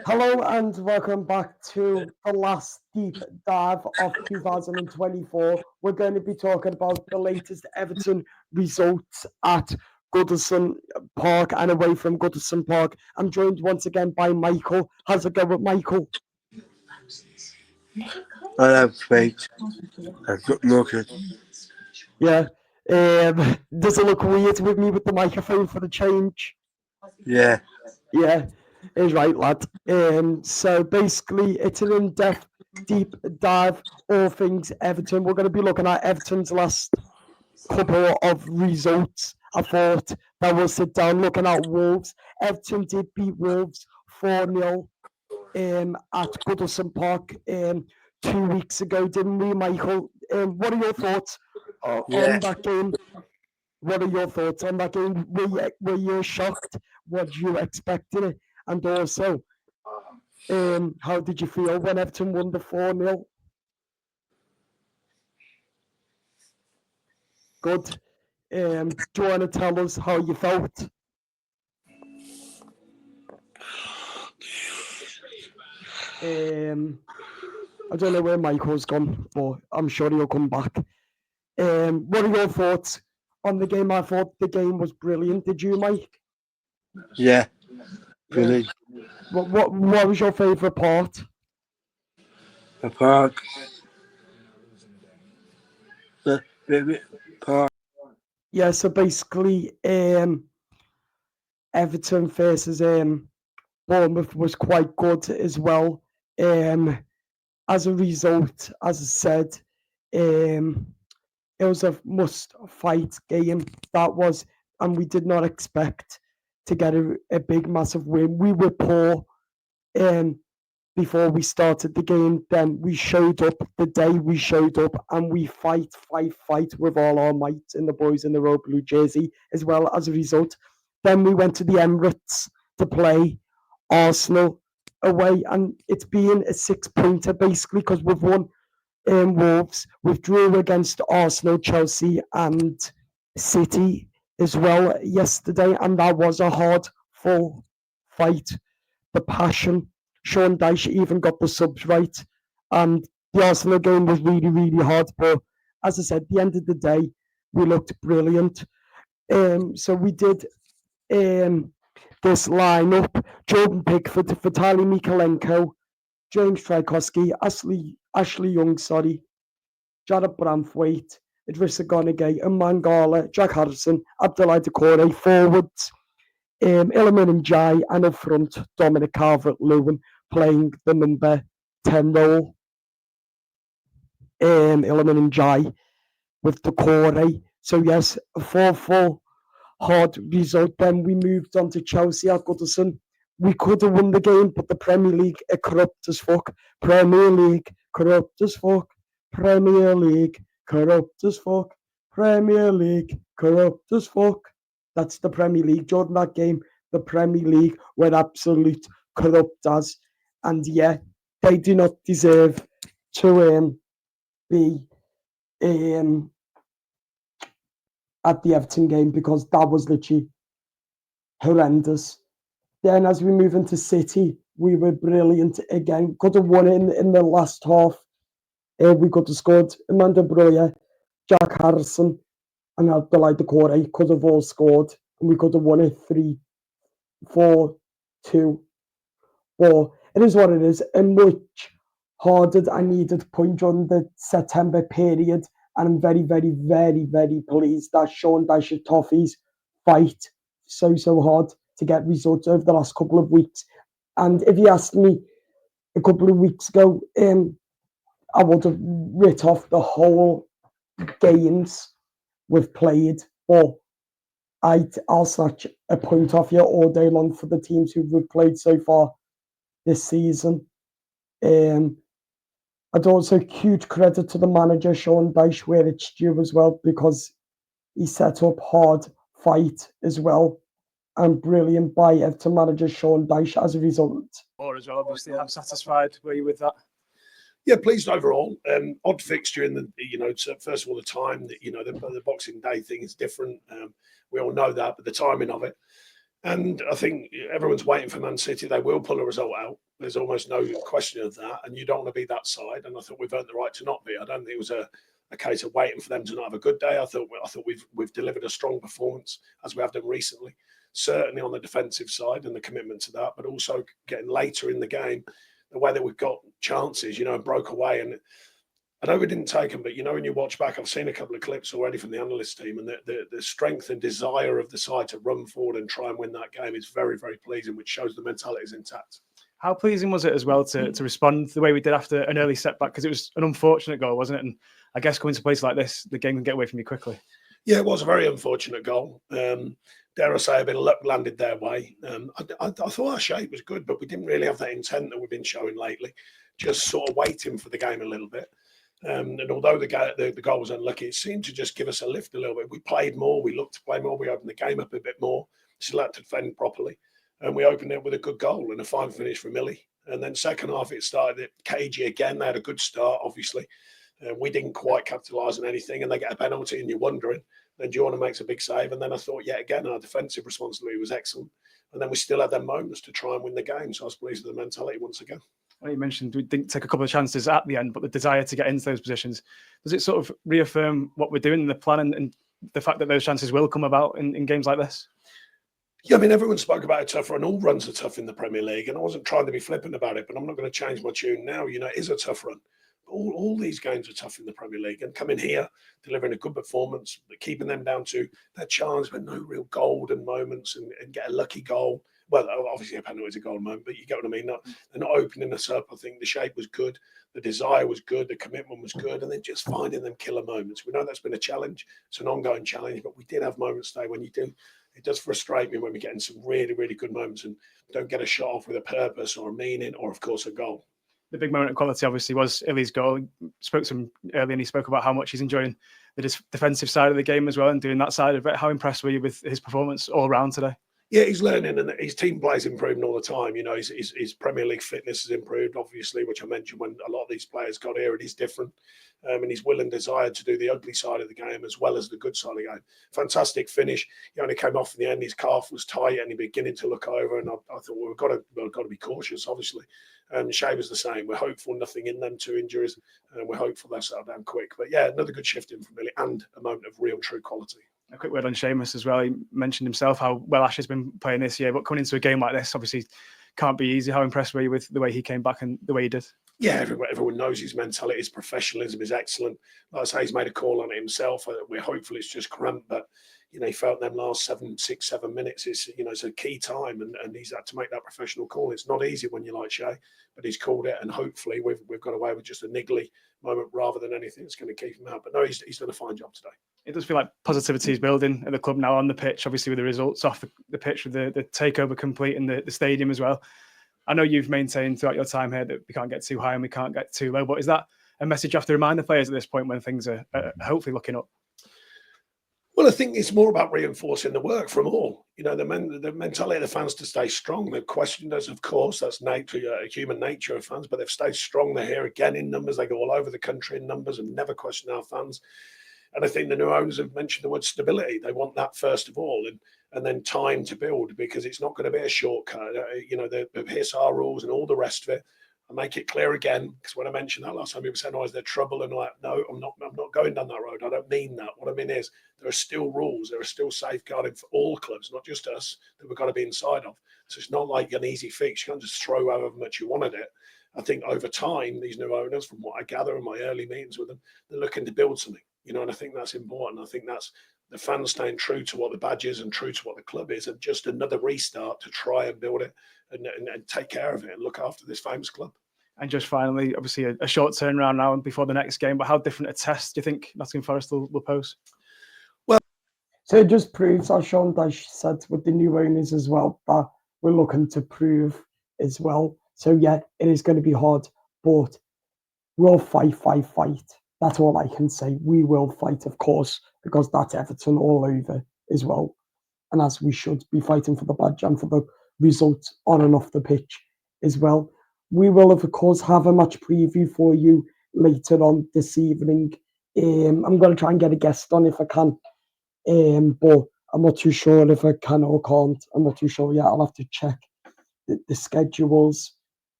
Hello and welcome back to the last deep dive of 2024. We're going to be talking about the latest Everton results at Goodison Park and away from Goodison Park. I'm joined once again by Michael. How's it going with Michael? I have faith. I've got no good. Yeah. Does it look weird with me with the microphone for the change? Yeah, Yeah, is right, lad. So basically, it's an in-depth, deep dive, all things Everton. We're going to be looking at Everton's last couple of results. I thought that we'll sit down looking at Wolves. Everton did beat Wolves 4-0 at Goodison Park 2 weeks ago, didn't we, Michael? What are your thoughts yeah. on that game? What are your thoughts on that game? Were you shocked? What you expected it? And also, how did you feel when Everton won the 4-0? Good. Do you want to tell us how you felt? I don't know where Michael's gone, but I'm sure he'll come back. What are your thoughts on the game? I thought the game was brilliant. Did you, Mike? Yeah, Yeah. brilliant. What was your favourite part? The park. The baby park. Yeah, so basically, Everton versus Bournemouth was quite good as well. As a result, as I said, it was a must-fight game. That was, and we did not expect to get a big, massive win. We were poor before we started the game. Then we showed up the day we showed up, and we fight with all our might in the boys in the royal blue jersey as well as a result. Then we went to the Emirates to play Arsenal away, and it's been a 6-pointer basically because we've won Wolves, we've drew against Arsenal, Chelsea, and City as well yesterday, and that was a hard, full fight. The passion. Sean Dyche even got the subs right, and the Arsenal game was really, really hard. But as I said, at the end of the day, we looked brilliant. So we did this lineup: Jordan Pickford, Vitaly Mikalenko, James Tchaikovsky, Ashley Young, Jared Branthwaite, Idrissa Gonagay, and Mangala, Jack Harrison, Abdoulaye Doucouré, forwards, Iliman and Jai, and up front, Dominic Calvert-Lewin playing the number 10 role. Iliman and Jai with Doucouré. So yes, a 4-4 hard result. Then we moved on to Chelsea at Goodison. We could have won the game, but the Premier League are corrupt as fuck. Premier League corrupt as fuck. Premier League corrupt as fuck. Premier League corrupt as fuck. That's the Premier League. During that game, the Premier League were absolute corrupt as, and yeah, they do not deserve to be at the Everton game because that was literally horrendous. Then as we move into City, we were brilliant again. Could have won in the last half. We could have scored. Amanda Breuer, Jack Harrison, and Abdoulaye Doucouré could have all scored. And we could have won it 3-4-2. But it is what it is. A much harder and needed point during the September period. And I'm very, very, very, very pleased that Sean Dyche Toffees fight so hard to get results over the last couple of weeks. And if you asked me a couple of weeks ago, I would have writ off the whole games we've played, but I'll snatch a point off you all day long for the teams who we've played so far this season. I'd also huge credit to the manager, Sean Dyche, where it's due as well, because he set up hard fight as well. And brilliant by Everton manager Sean Dyche as a result. Or as well, obviously, I'm satisfied. Were you with that? Yeah, pleased overall. Odd fixture in the, first of all, the time that, the Boxing Day thing is different. We all know that, but the timing of it. And I think everyone's waiting for Man City. They will pull a result out. There's almost no question of that. And you don't want to be that side. And I thought we've earned the right to not be. I don't think it was a case of waiting for them to not have a good day. I thought we've delivered a strong performance as we have done recently. Certainly on the defensive side and the commitment to that, but also getting later in the game, the way that we've got chances, and broke away. And I know we didn't take them, but when you watch back, I've seen a couple of clips already from the analyst team, and the strength and desire of the side to run forward and try and win that game is very, very pleasing, which shows the mentality is intact. How pleasing was it as well to respond the way we did after an early setback? Because it was an unfortunate goal, wasn't it? And I guess coming to places like this, the game can get away from you quickly. Yeah, it was a very unfortunate goal. Dare I say, a bit of luck landed their way. I thought our shape was good, but we didn't really have that intent that we've been showing lately. Just sort of waiting for the game a little bit. And although the goal was unlucky, it seemed to just give us a lift a little bit. We played more. We looked to play more. We opened the game up a bit more. Still had to defend properly. And we opened it with a good goal and a fine finish for Millie. And then second half, it started cagey again. They had a good start, obviously. We didn't quite capitalise on anything, and they get a penalty, and you're wondering. Then Jordan makes a big save, and then I thought, yet again, our defensive responsibility was excellent. And then we still had them moments to try and win the game. So I was pleased with the mentality once again. Well, you mentioned we didn't take a couple of chances at the end, but the desire to get into those positions, does it sort of reaffirm what we're doing in the plan and the fact that those chances will come about in games like this? Yeah, I mean, everyone spoke about a tough run. All runs are tough in the Premier League, and I wasn't trying to be flippant about it, but I'm not going to change my tune now. It is a tough run. All these games are tough in the Premier League, and coming here, delivering a good performance, but keeping them down to that challenge with no real golden moments and get a lucky goal. Well, obviously a penalty is a golden moment, but you get what I mean. They're not opening us up. I think the shape was good, the desire was good, the commitment was good, and then just finding them killer moments. We know that's been a challenge. It's an ongoing challenge, but we did have moments today when you do. It does frustrate me when we get in some really, really good moments and don't get a shot off with a purpose or a meaning or, of course, a goal. The big moment of quality, obviously, was Illy's goal. He spoke to him earlier, and he spoke about how much he's enjoying the defensive side of the game as well and doing that side of it. How impressed were you with his performance all round today? Yeah, he's learning, and his team play is improving all the time. His Premier League fitness has improved, obviously, which I mentioned when a lot of these players got here. It is different, and his will and desire to do the ugly side of the game as well as the good side of the game. Fantastic finish. He only came off in the end. His calf was tight, and he beginning to look over. And I thought, well, we've got to be cautious, obviously. Shea was the same. We're hopeful nothing in them, 2 injuries, and we're hopeful they'll settle down quick. But yeah, another good shift in from Millie and a moment of real true quality. A quick word on Seamus as well. He mentioned himself how well Ash has been playing this year, but coming into a game like this obviously can't be easy. How impressed were you with the way he came back and the way he did? Yeah, everyone knows his mentality, his professionalism is excellent. Like I say, he's made a call on it himself. We're hopeful it's just cramped, but he felt them last 6, 7 minutes is it's a key time, and he's had to make that professional call. It's not easy when you like Shea, but he's called it, and hopefully we've got away with just a niggly moment rather than anything that's going to keep him out. But no, he's done a fine job today. It does feel like positivity is building at the club now on the pitch, obviously with the results off the pitch, with the takeover complete in the stadium as well. I know you've maintained throughout your time here that we can't get too high and we can't get too low, but is that a message you have to remind the players at this point when things are hopefully looking up? Well, I think it's more about reinforcing the work from all. The mentality of the fans to stay strong. They've questioned us, of course. That's human nature of fans, but they've stayed strong. They're here again in numbers. They go all over the country in numbers and never question our fans. And I think the new owners have mentioned the word stability. They want that first of all, and then time to build, because it's not going to be a shortcut. Here's our rules and all the rest of it. I make it clear again, because when I mentioned that last time, people said, "Oh, is there trouble?" And I'm like, no, I'm not going down that road. I don't mean that. What I mean is there are still rules. There are still safeguarding for all clubs, not just us, that we've got to be inside of. So it's not like an easy fix. You can't just throw however much you wanted it. I think over time, these new owners, from what I gather in my early meetings with them, they're looking to build something. And I think that's important. I think that's the fans staying true to what the badge is and true to what the club is, and just another restart to try and build it and take care of it and look after this famous club. And just finally, obviously a short turnaround now before the next game, but how different a test do you think Nottingham Forest will pose? Well, so it just proves, as Sean Dyche said with the new owners as well, that we're looking to prove as well. So yeah, it is going to be hard, but we'll fight. That's all I can say. We will fight, of course, because that's Everton all over as well. And as we should be fighting for the badge and for the results on and off the pitch as well. We will, of course, have a match preview for you later on this evening. I'm going to try and get a guest on if I can. But I'm not too sure if I can or can't. I'm not too sure yet. I'll have to check the schedules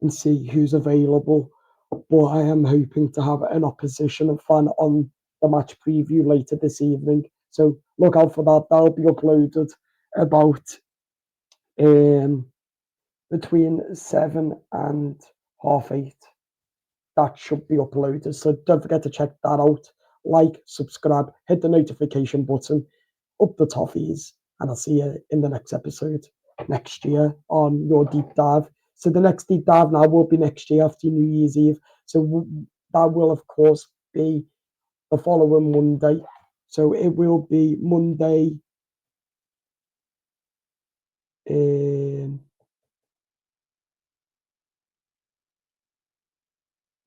and see who's available. But I am hoping to have an opposition fan on the match preview later this evening. So look out for that. That'll be uploaded about between 7 and 8:30. That should be uploaded. So don't forget to check that out. Like, subscribe, hit the notification button, up the toffees, and I'll see you in the next episode next year on your deep dive. So the next deep dive now will be next year after New Year's Eve. So that will, of course, be the following Monday. So it will be Monday.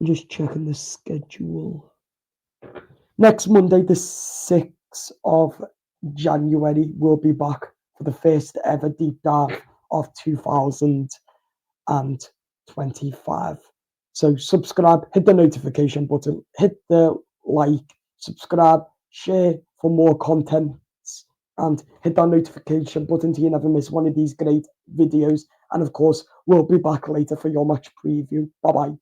Just checking the schedule. Next Monday, the 6th of January, we'll be back for the first ever deep dive of 2025. So subscribe, hit the notification button, hit the like, subscribe, share for more content, and hit that notification button so you never miss one of these great videos. And of course, we'll be back later for your match preview. Bye-bye.